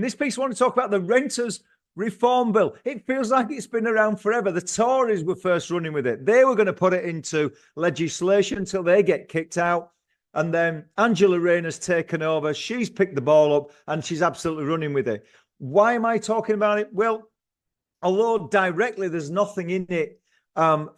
this piece, I want to talk about the Renters Reform Bill. It feels like it's been around forever. The Tories were first running with it. They were going to put it into legislation until they get kicked out. And then Angela Rayner's taken over. She's picked the ball up and she's absolutely running with it. Why am I talking about it? Well, although directly there's nothing in it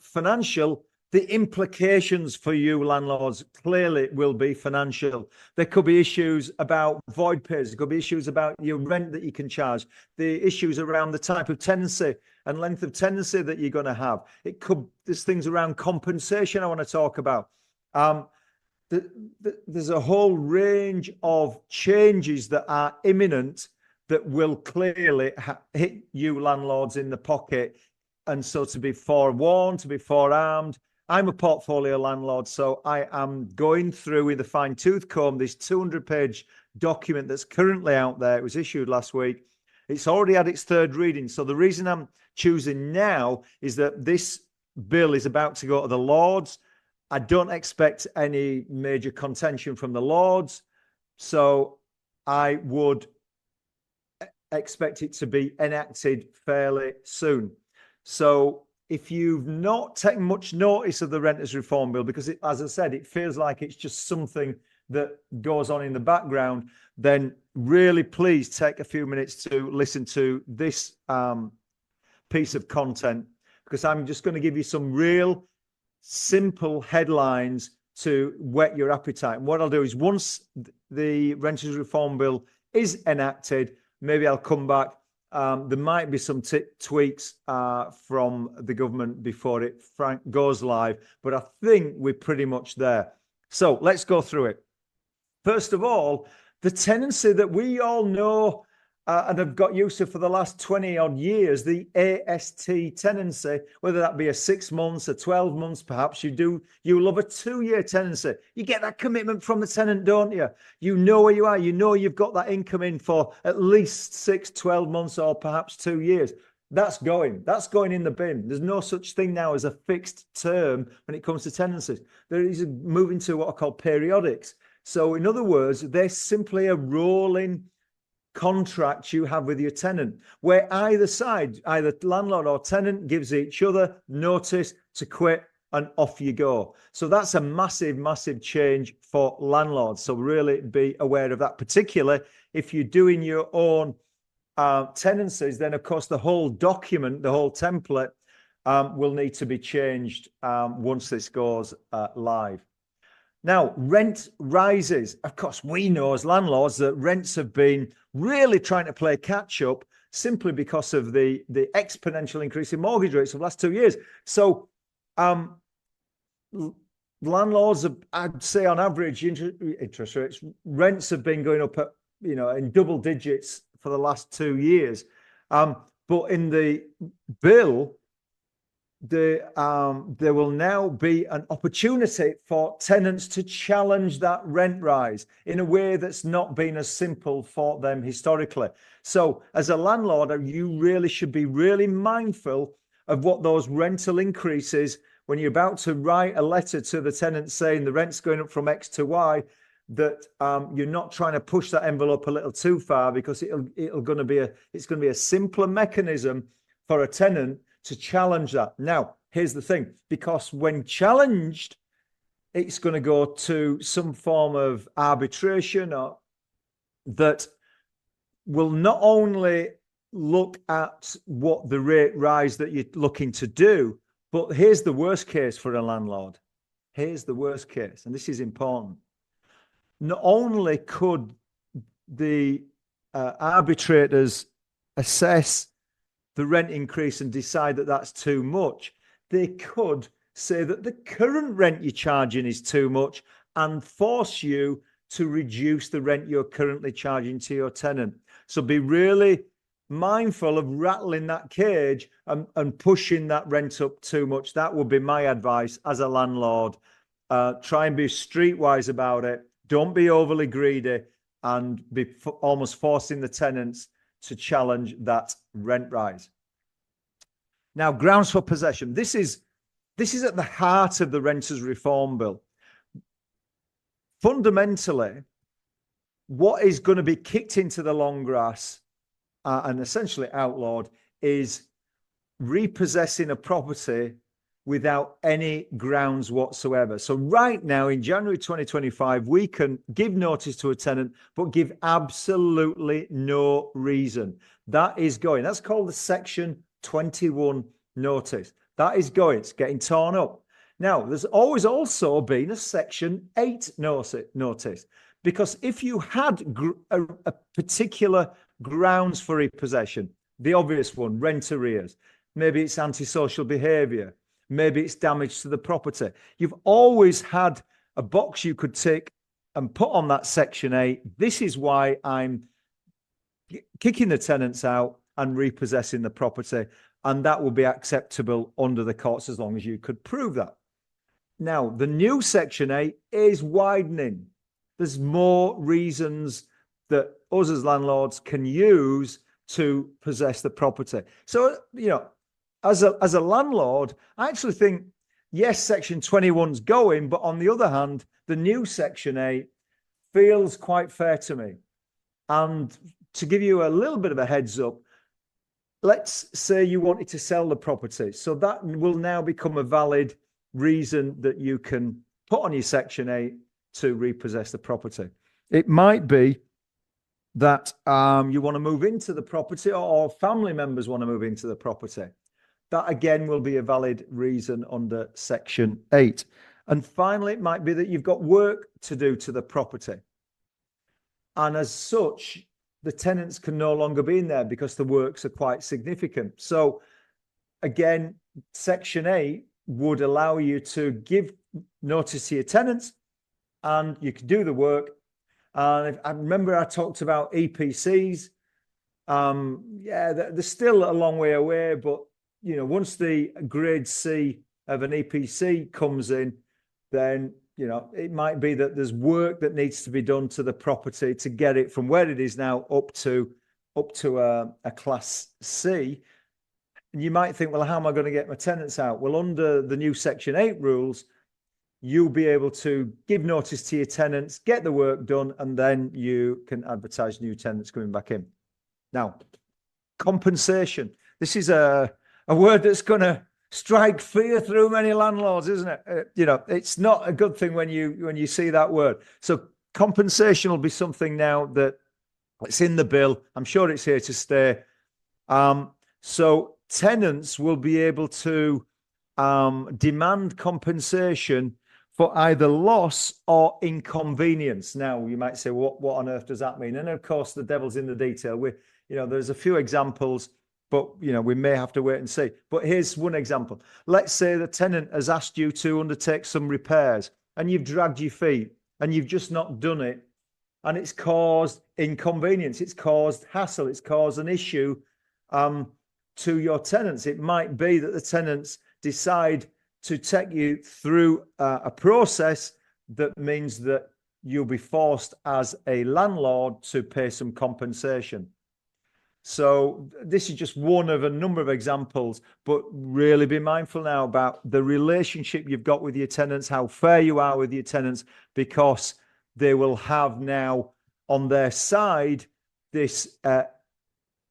financial, the implications for you landlords clearly will be financial. There could be issues about void periods. There could be issues about your rent that you can charge. The issues around the type of tenancy and length of tenancy that you're going to have. There's things around compensation I want to talk about. There's a whole range of changes that are imminent that will clearly hit you landlords in the pocket. And so to be forewarned, to be forearmed, I'm a portfolio landlord, so I am going through with a fine-tooth comb this 200-page document that's currently out there. It was issued last week. It's already had its third reading. So the reason I'm choosing now is that this bill is about to go to the Lords. I don't expect any major contention from the Lords, so I would expect it to be enacted fairly soon. So if you've not taken much notice of the Renters Reform Bill, because as I said, it feels like it's just something that goes on in the background, then really please take a few minutes to listen to this piece of content, because I'm just going to give you some real simple headlines to whet your appetite. And what I'll do is once the Renters Reform Bill is enacted, maybe I'll come back. There might be some tweaks from the government before it goes live, but I think we're pretty much there. So let's go through it. First of all, the tenancy that we all know and have got used to for the last 20 odd years, the AST tenancy, whether that be a 6 months, a 12 months, perhaps you love a 2-year tenancy. You get that commitment from the tenant, don't you? You know where you are. You know you've got that income in for at least 6, 12 months or perhaps 2 years. That's going in the bin. There's no such thing now as a fixed term when it comes to tenancies. There is moving to what are called periodics. So in other words, they're simply a rolling contract you have with your tenant, where either side, either landlord or tenant, gives each other notice to quit and off you go. So that's a massive, massive change for landlords. So really be aware of that, particularly if you're doing your own tenancies. Then of course the whole document, the whole template will need to be changed once this goes live. Now, rent rises. Of course, we know as landlords that rents have been really trying to play catch up simply because of the exponential increase in mortgage rates of the last 2 years. So landlords, I'd say on average, interest rates, rents have been going up at, in double digits for the last 2 years. But in the bill, there will now be an opportunity for tenants to challenge that rent rise in a way that's not been as simple for them historically. So as a landlord, you really should be really mindful of what those rental increases, when you're about to write a letter to the tenant saying the rent's going up from X to Y, that you're not trying to push that envelope a little too far, because it's going to be a simpler mechanism for a tenant to challenge that. Now, here's the thing, because when challenged, it's going to go to some form of arbitration or that will not only look at what the rate rise that you're looking to do, but here's the worst case for a landlord. Here's the worst case, and this is important. Not only could the arbitrators assess the rent increase and decide that that's too much, they could say that the current rent you're charging is too much and force you to reduce the rent you're currently charging to your tenant. So be really mindful of rattling that cage and pushing that rent up too much. That would be my advice as a landlord. Try and be streetwise about it. Don't be overly greedy and be almost forcing the tenants to challenge that rent rise. Now, grounds for possession. This is at the heart of the Renters Reform Bill. Fundamentally, what is going to be kicked into the long grass and essentially outlawed is repossessing a property without any grounds whatsoever. So right now in January 2025, we can give notice to a tenant, but give absolutely no reason. That's called the Section 21 notice. That is going, it's getting torn up. Now, there's always also been a Section 8 notice, because if you had a particular grounds for repossession, the obvious one, rent arrears, maybe it's antisocial behavior, maybe it's damage to the property. You've always had a box you could tick and put on that Section 8. This is why I'm kicking the tenants out and repossessing the property. And that will be acceptable under the courts as long as you could prove that. Now, the new Section 8 is widening. There's more reasons that us as landlords can use to possess the property. So, as a landlord, I actually think, yes, Section 21's going, but on the other hand, the new Section 8 feels quite fair to me. And to give you a little bit of a heads up, let's say you wanted to sell the property. So that will now become a valid reason that you can put on your Section 8 to repossess the property. It might be that you want to move into the property, or family members want to move into the property. That again will be a valid reason under Section 8. And finally, it might be that you've got work to do to the property. And as such, the tenants can no longer be in there because the works are quite significant. So again, Section 8 would allow you to give notice to your tenants and you can do the work. And I remember I talked about EPCs. They're still a long way away, but once the grade C of an EPC comes in, then, it might be that there's work that needs to be done to the property to get it from where it is now up to a class C. And you might think, well, how am I going to get my tenants out? Well, under the new Section 8 rules, you'll be able to give notice to your tenants, get the work done, and then you can advertise new tenants coming back in. Now, compensation. This is a word that's going to strike fear through many landlords, isn't it? It's not a good thing when you see that word. So compensation will be something now that it's in the bill. I'm sure it's here to stay. So tenants will be able to demand compensation for either loss or inconvenience. Now, you might say, what on earth does that mean? And of course, the devil's in the detail. There's a few examples, but we may have to wait and see. But here's one example. Let's say the tenant has asked you to undertake some repairs and you've dragged your feet and you've just not done it, and it's caused inconvenience, it's caused hassle, it's caused an issue to your tenants. It might be that the tenants decide to take you through a process that means that you'll be forced as a landlord to pay some compensation. So this is just one of a number of examples, but really be mindful now about the relationship you've got with your tenants, how fair you are with your tenants, because they will have now on their side this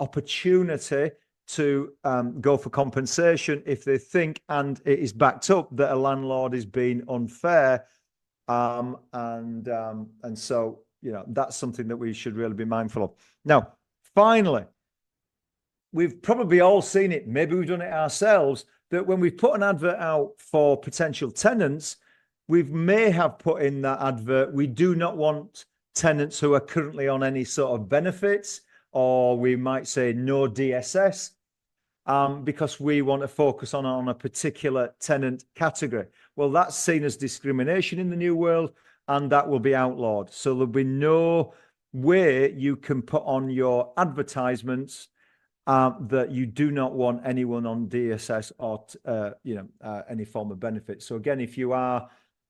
opportunity to go for compensation if they think, and it is backed up, that a landlord is being unfair. And so, that's something that we should really be mindful of. Now, finally, we've probably all seen it, maybe we've done it ourselves, that when we've put an advert out for potential tenants, we may have put in that advert, we do not want tenants who are currently on any sort of benefits, or we might say no DSS, because we want to focus on a particular tenant category. Well, that's seen as discrimination in the new world, and that will be outlawed. So there'll be no way you can put on your advertisements that you do not want anyone on DSS or any form of benefit. So again, if you are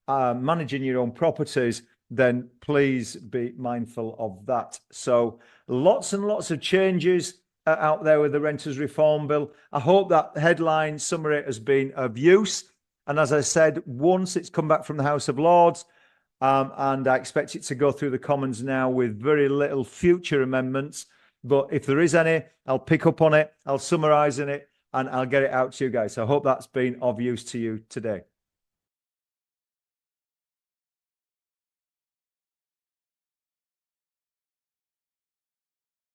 managing your own properties, then please be mindful of that. So lots and lots of changes out there with the Renters Reform Bill. I hope that headline summary has been of use. And as I said, once it's come back from the House of Lords, and I expect it to go through the Commons now with very little future amendments, But if there is any, I'll pick up on it, I'll summarize in it, and I'll get it out to you guys. So I hope that's been of use to you today.